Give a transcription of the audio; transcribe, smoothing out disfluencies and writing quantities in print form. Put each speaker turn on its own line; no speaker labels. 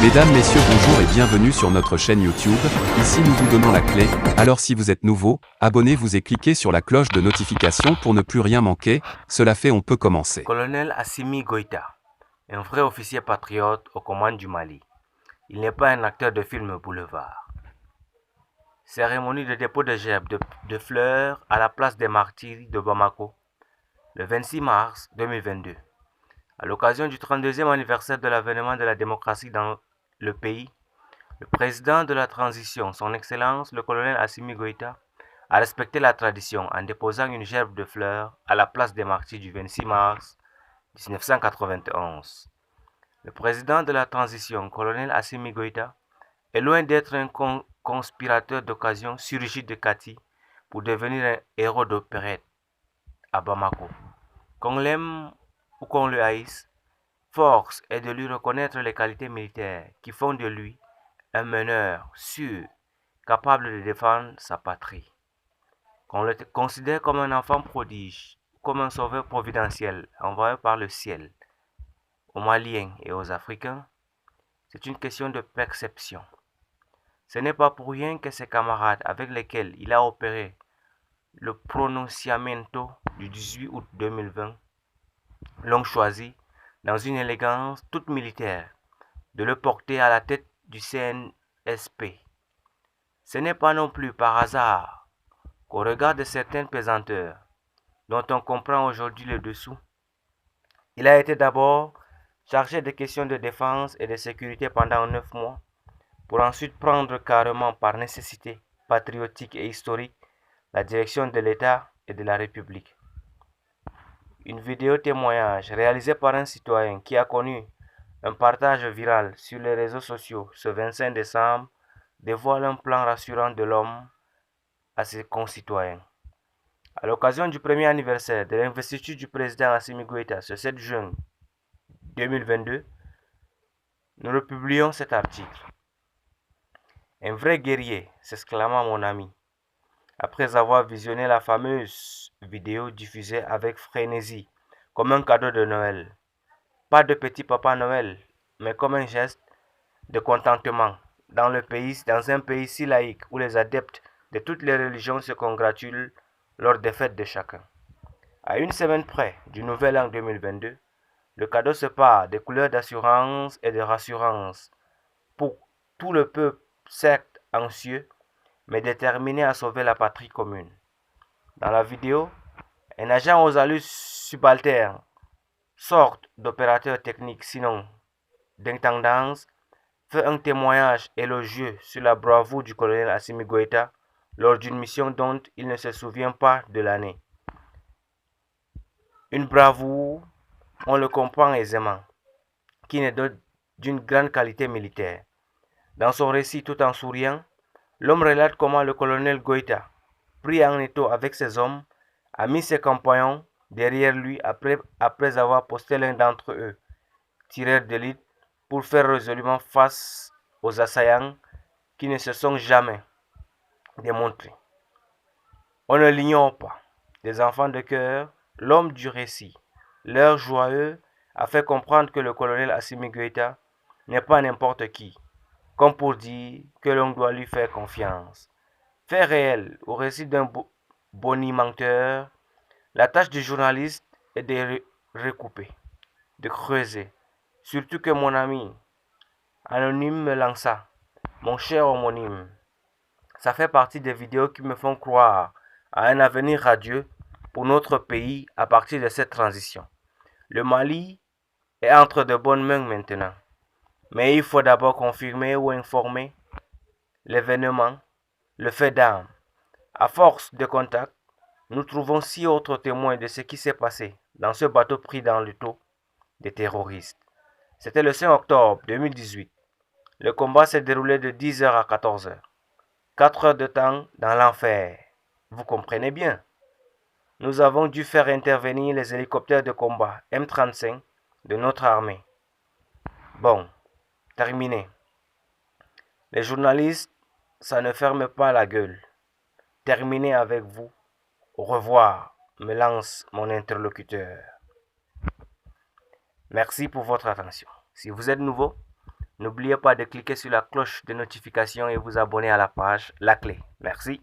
Mesdames, messieurs, bonjour et bienvenue sur notre chaîne YouTube. Ici nous vous donnons la clé, alors si vous êtes nouveau, abonnez-vous et cliquez sur la cloche de notification pour ne plus rien manquer. Cela fait, on peut commencer.
Colonel Assimi Goïta, un vrai officier patriote aux commandes du Mali. Il n'est pas un acteur de film boulevard. Cérémonie de dépôt de gerbes de fleurs à la place des martyrs de Bamako, le 26 mars 2022. À l'occasion du 32e anniversaire de l'avènement de la démocratie dans le pays, le président de la transition, son Excellence le colonel Assimi Goïta, a respecté la tradition en déposant une gerbe de fleurs à la place des martyrs du 26 mars 1991. Le président de la transition, colonel Assimi Goïta, est loin d'être un conspirateur d'occasion surgi de Kati pour devenir un héros d'opérette à Bamako. Qu'on l'aime ou qu'on le haïsse, force est de lui reconnaître les qualités militaires qui font de lui un meneur sûr, capable de défendre sa patrie. Qu'on le considère comme un enfant prodige, comme un sauveur providentiel envoyé par le ciel aux Maliens et aux Africains, c'est une question de perception. Ce n'est pas pour rien que ses camarades avec lesquels il a opéré le pronunciamento du 18 août 2020 l'ont choisi, dans une élégance toute militaire, de le porter à la tête du CNSP. Ce n'est pas non plus par hasard qu'au regard de certaines pesanteurs dont on comprend aujourd'hui le dessous, il a été d'abord chargé de questions de défense et de sécurité pendant 9 mois, pour ensuite prendre carrément par nécessité patriotique et historique la direction de l'État et de la République. Une vidéo témoignage réalisée par un citoyen qui a connu un partage viral sur les réseaux sociaux ce 25 décembre dévoile un plan rassurant de l'homme à ses concitoyens. À l'occasion du premier anniversaire de l'investiture du président Assimi Goïta ce 7 juin 2022, nous republions cet article. Un vrai guerrier, s'exclama mon ami, après avoir visionné la fameuse vidéo diffusée avec frénésie, comme un cadeau de Noël. Pas de petit papa Noël, mais comme un geste de contentement dans un pays si laïque où les adeptes de toutes les religions se congratulent lors des fêtes de chacun. À une semaine près du nouvel an 2022, le cadeau se part des couleurs d'assurance et de rassurance pour tout le peuple, certes anxieux, mais déterminé à sauver la patrie commune. Dans la vidéo, un agent aux allures subalternes, sorte d'opérateur technique sinon d'intendance, fait un témoignage élogieux sur la bravoure du colonel Assimi Goïta lors d'une mission dont il ne se souvient pas de l'année. Une bravoure, on le comprend aisément, qui n'est d'une grande qualité militaire. Dans son récit tout en souriant, l'homme relate comment le colonel Goïta, pris en étau avec ses hommes, a mis ses compagnons derrière lui après avoir posté l'un d'entre eux, tireur d'élite, pour faire résolument face aux assaillants qui ne se sont jamais démontrés. On ne l'ignore pas. Des enfants de cœur, l'homme du récit, l'heure joyeux, a fait comprendre que le colonel Assimi Goïta n'est pas n'importe qui, comme pour dire que l'on doit lui faire confiance. Fait réel au récit d'un bonimenteur, la tâche du journaliste est de recouper, de creuser. Surtout que mon ami anonyme me lança, mon cher homonyme. Ça fait partie des vidéos qui me font croire à un avenir radieux pour notre pays à partir de cette transition. Le Mali est entre de bonnes mains maintenant. Mais il faut d'abord confirmer ou informer l'événement, le fait d'armes. À force de contact, nous trouvons 6 autres témoins de ce qui s'est passé dans ce bateau pris dans le taux des terroristes. C'était le 5 octobre 2018. Le combat s'est déroulé de 10h à 14h. 4 heures de temps dans l'enfer. Vous comprenez bien. Nous avons dû faire intervenir les hélicoptères de combat M35 de notre armée. Bon, terminé. Les journalistes, ça ne ferme pas la gueule. Terminé avec vous. Au revoir, me lance mon interlocuteur. Merci pour votre attention. Si vous êtes nouveau, N'oubliez pas de cliquer sur la cloche de notification et vous abonner à la page La Clé. Merci.